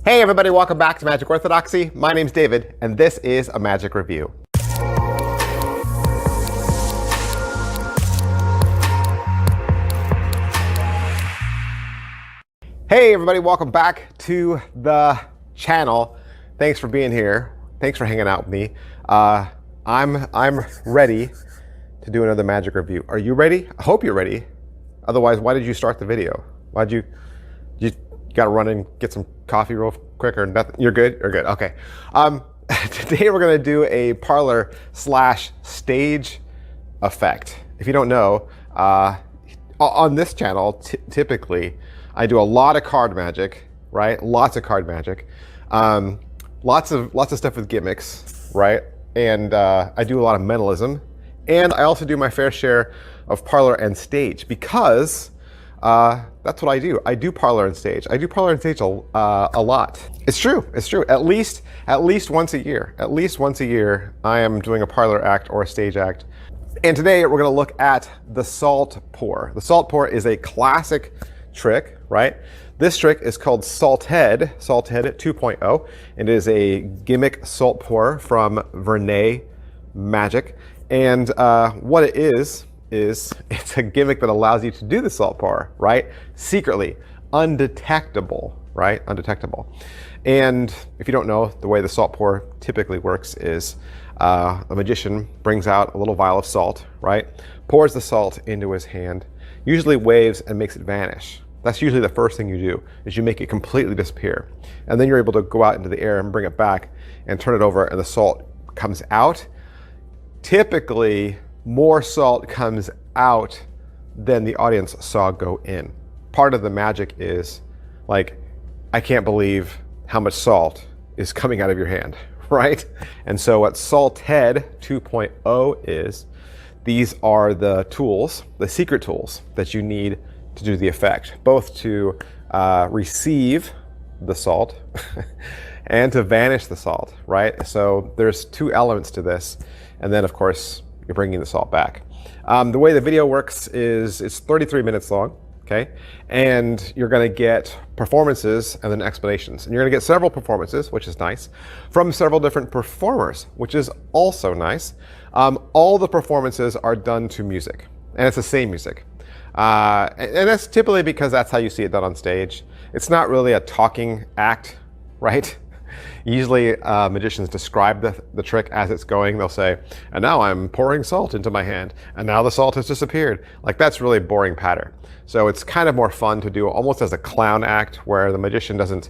Hey everybody, welcome back to Magic Orthodoxy. My name's David, and this is a Magic Review. Hey everybody, welcome back to the channel. Thanks for being here. Thanks for hanging out with me. I'm ready to do another Magic Review. Are you ready? I hope you're ready. Otherwise, why did you start the video? You gotta run and get some coffee real quick or nothing? You're good? You're good, okay. Today we're gonna do a parlor / stage effect. If you don't know, on this channel, typically, I do a lot of card magic, right? Lots of card magic. Lots of stuff with gimmicks, right? And I do a lot of mentalism. And I also do my fair share of parlor and stage because that's what I do. I do parlor and stage. I do parlor and stage a lot. It's true. It's true. At least once a year. At least once a year, I am doing a parlor act or a stage act. And today we're going to look at the salt pour. The salt pour is a classic trick, right? This trick is called Salthead 2.0. It is a gimmick salt pour from Vernet Magic. And what it is it's a gimmick that allows you to do the salt pour, right? Secretly, undetectable, right? Undetectable. And if you don't know, the way the salt pour typically works is a magician brings out a little vial of salt, right? Pours the salt into his hand, usually waves and makes it vanish. That's usually the first thing you do, is you make it completely disappear. And then you're able to go out into the air and bring it back and turn it over and the salt comes out. Typically, more salt comes out than the audience saw go in. Part of the magic is, like, I can't believe how much salt is coming out of your hand, right? And so what Salthead 2.0 is, these are the tools, the secret tools that you need to do the effect, both to receive the salt and to vanish the salt, right? So there's two elements to this. And then of course, you're bringing the salt back. The way the video works is it's 33 minutes long, okay? And you're gonna get performances and then explanations. And you're gonna get several performances, which is nice, from several different performers, which is also nice. All the performances are done to music, and it's the same music. And that's typically because that's how you see it done on stage. It's not really a talking act, right? Usually magicians describe the trick as it's going. They'll say, and now I'm pouring salt into my hand, and now the salt has disappeared. Like, that's really boring patter. So it's kind of more fun to do almost as a clown act where the magician doesn't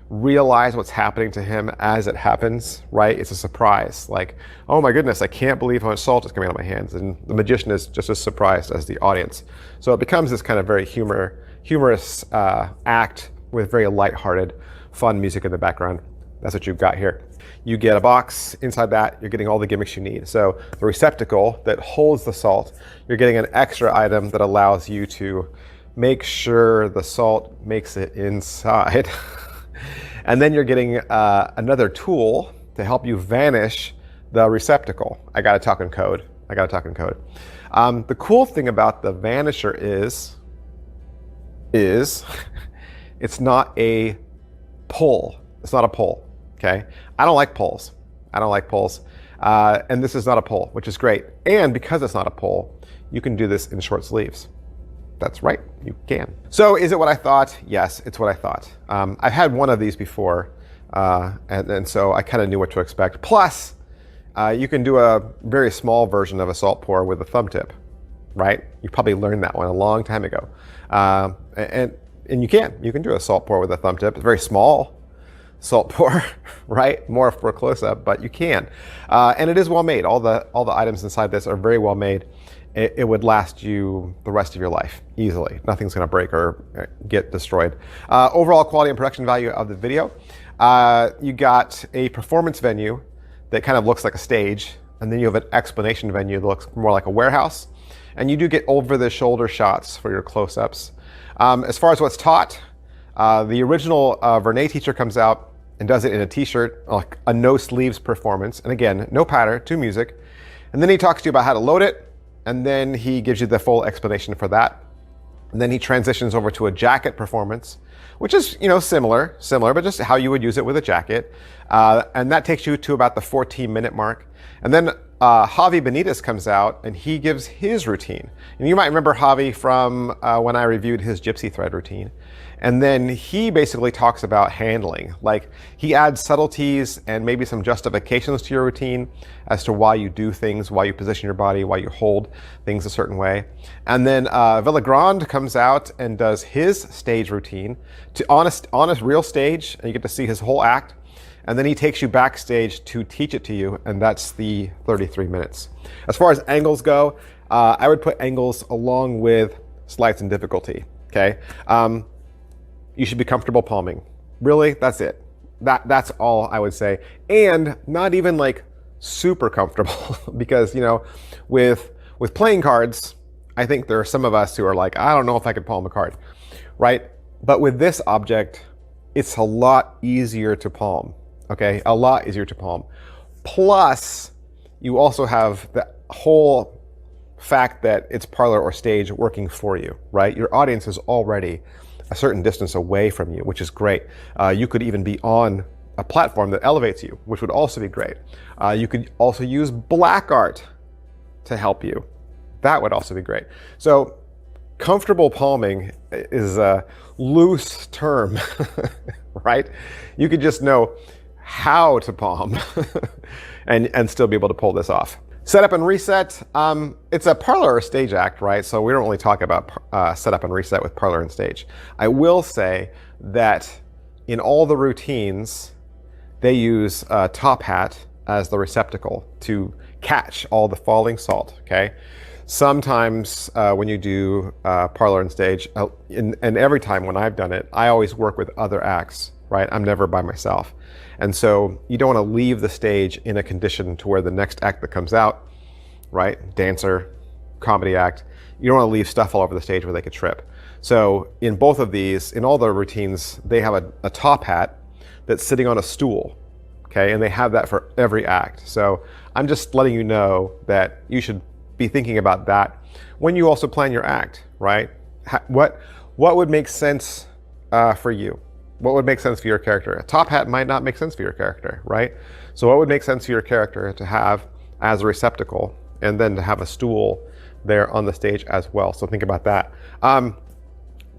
realize what's happening to him as it happens, right? It's a surprise. Like, oh my goodness, I can't believe how much salt is coming out of my hands. And the magician is just as surprised as the audience. So it becomes this kind of very humorous act with very lighthearted, fun music in the background. That's what you've got here. You get a box. Inside that, you're getting all the gimmicks you need. So the receptacle that holds the salt, you're getting an extra item that allows you to make sure the salt makes it inside. And then you're getting another tool to help you vanish the receptacle. I gotta talk in code. The cool thing about the vanisher is it's not a pull. It's not a pull, okay? I don't like pulls. And this is not a pull, which is great. And because it's not a pull, you can do this in short sleeves. That's right, you can. So is it what I thought? Yes, it's what I thought. I've had one of these before, and so I kind of knew what to expect. Plus, you can do a very small version of a salt pour with a thumb tip, right? You probably learned that one a long time ago. And you can do a salt pour with a thumb tip. It's a very small salt pour, right? More for a close-up, but you can. And it is well made. All the items inside this are very well made. It would last you the rest of your life easily. Nothing's gonna break or get destroyed. Overall quality and production value of the video. You got a performance venue that kind of looks like a stage, and then you have an explanation venue that looks more like a warehouse. And you do get over-the-shoulder shots for your close-ups. As far as what's taught, the original Vernet teacher comes out and does it in a t-shirt, like a no sleeves performance. And again, no patter, to music. And then he talks to you about how to load it. And then he gives you the full explanation for that. And then he transitions over to a jacket performance, which is, similar, but just how you would use it with a jacket. And that takes you to about the 14-minute mark. And then Javi Benitez comes out and he gives his routine. And you might remember Javi from when I reviewed his gypsy thread routine. And then he basically talks about handling. Like, he adds subtleties and maybe some justifications to your routine as to why you do things, why you position your body, why you hold things a certain way. And then Vilagrand comes out and does his stage routine on a real stage, and you get to see his whole act. And then he takes you backstage to teach it to you, and that's the 33 minutes. As far as angles go, I would put angles along with slights and difficulty, okay? You should be comfortable palming. Really, that's it. That's all I would say. And not even like super comfortable because, with playing cards, I think there are some of us who are like, I don't know if I could palm a card, right? But with this object, it's a lot easier to palm, okay? A lot easier to palm. Plus, you also have the whole fact that it's parlor or stage working for you, right? Your audience is already a certain distance away from you, which is great. You could even be on a platform that elevates you, which would also be great. You could also use black art to help you. That would also be great. So comfortable palming is a loose term, right? You could just know how to palm and still be able to pull this off. Setup and reset, it's a parlor or stage act, right? So we don't really talk about setup and reset with parlor and stage. I will say that in all the routines, they use a top hat as the receptacle to catch all the falling salt, okay? Sometimes when you do parlor and stage, and every time when I've done it, I always work with other acts, right? I'm never by myself. And so you don't want to leave the stage in a condition to where the next act that comes out, right? Dancer, comedy act, you don't want to leave stuff all over the stage where they could trip. So in both of these, in all the routines, they have a top hat that's sitting on a stool, okay? And they have that for every act. So I'm just letting you know that you should be thinking about that when you also plan your act, right? What would make sense for you? What would make sense for your character? A top hat might not make sense for your character, right? So what would make sense for your character to have as a receptacle and then to have a stool there on the stage as well? So think about that.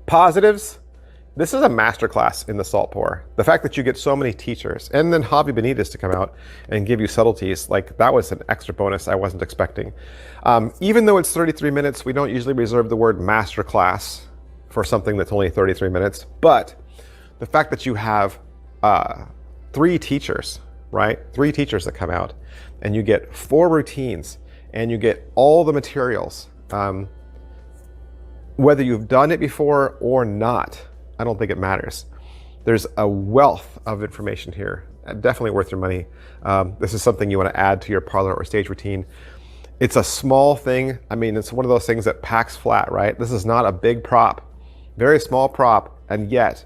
Positives, this is a masterclass in the salt pour. The fact that you get so many teachers and then Javi Benitez to come out and give you subtleties, like that was an extra bonus I wasn't expecting. Even though it's 33 minutes, we don't usually reserve the word masterclass for something that's only 33 minutes, but the fact that you have 3 teachers, right? 3 teachers that come out and you get 4 routines and you get all the materials, whether you've done it before or not, I don't think it matters. There's a wealth of information here, definitely worth your money. This is something you want to add to your parlor or stage routine. It's a small thing. I mean, it's one of those things that packs flat, right? This is not a big prop, very small prop, and yet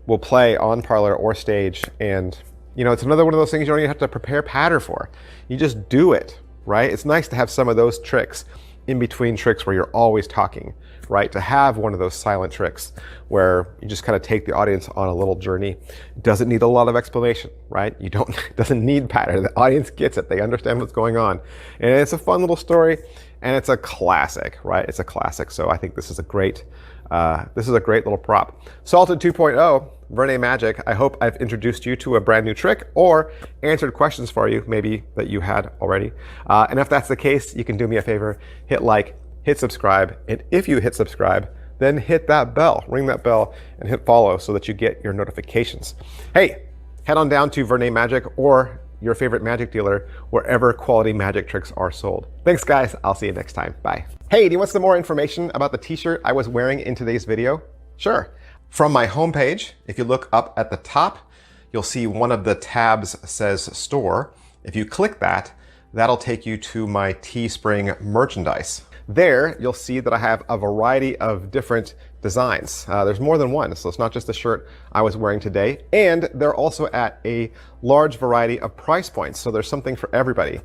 will play on parlor or stage. And it's another one of those things you don't even have to prepare patter for. You just do it, right? It's nice to have some of those tricks in between tricks where you're always talking, right? To have one of those silent tricks where you just kind of take the audience on a little journey. It doesn't need a lot of explanation, right? It doesn't need patter. The audience gets it. They understand what's going on. And it's a fun little story and it's a classic, right? It's a classic. So I think this is a great little prop. Salted 2.0, Vernet Magic. I hope I've introduced you to a brand new trick or answered questions for you, maybe that you had already. And if that's the case, you can do me a favor, hit like, hit subscribe. And if you hit subscribe, then hit that bell, ring that bell and hit follow so that you get your notifications. Hey, head on down to Vernet Magic or your favorite magic dealer, wherever quality magic tricks are sold. Thanks guys, I'll see you next time, bye. Hey, do you want some more information about the t-shirt I was wearing in today's video? Sure. From my homepage, if you look up at the top, you'll see one of the tabs says store. If you click that, that'll take you to my Teespring merchandise. There, you'll see that I have a variety of different designs. There's more than one, so it's not just the shirt I was wearing today. And they're also at a large variety of price points, so there's something for everybody.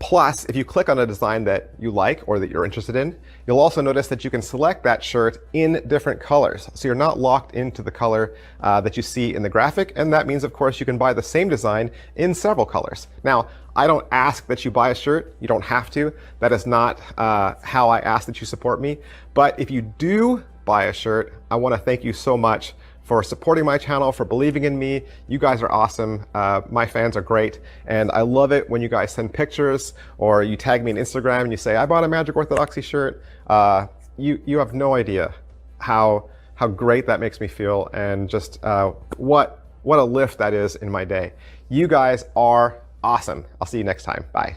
Plus, if you click on a design that you like or that you're interested in, you'll also notice that you can select that shirt in different colors. So you're not locked into the color that you see in the graphic. And that means, of course, you can buy the same design in several colors. Now, I don't ask that you buy a shirt. You don't have to. That is not how I ask that you support me. But if you do buy a shirt, I want to thank you so much for supporting my channel, for believing in me. You guys are awesome. My fans are great. And I love it when you guys send pictures or you tag me on Instagram and you say, I bought a Magic Orthodoxy shirt. You have no idea how great that makes me feel, and just what a lift that is in my day. You guys are awesome. I'll see you next time. Bye.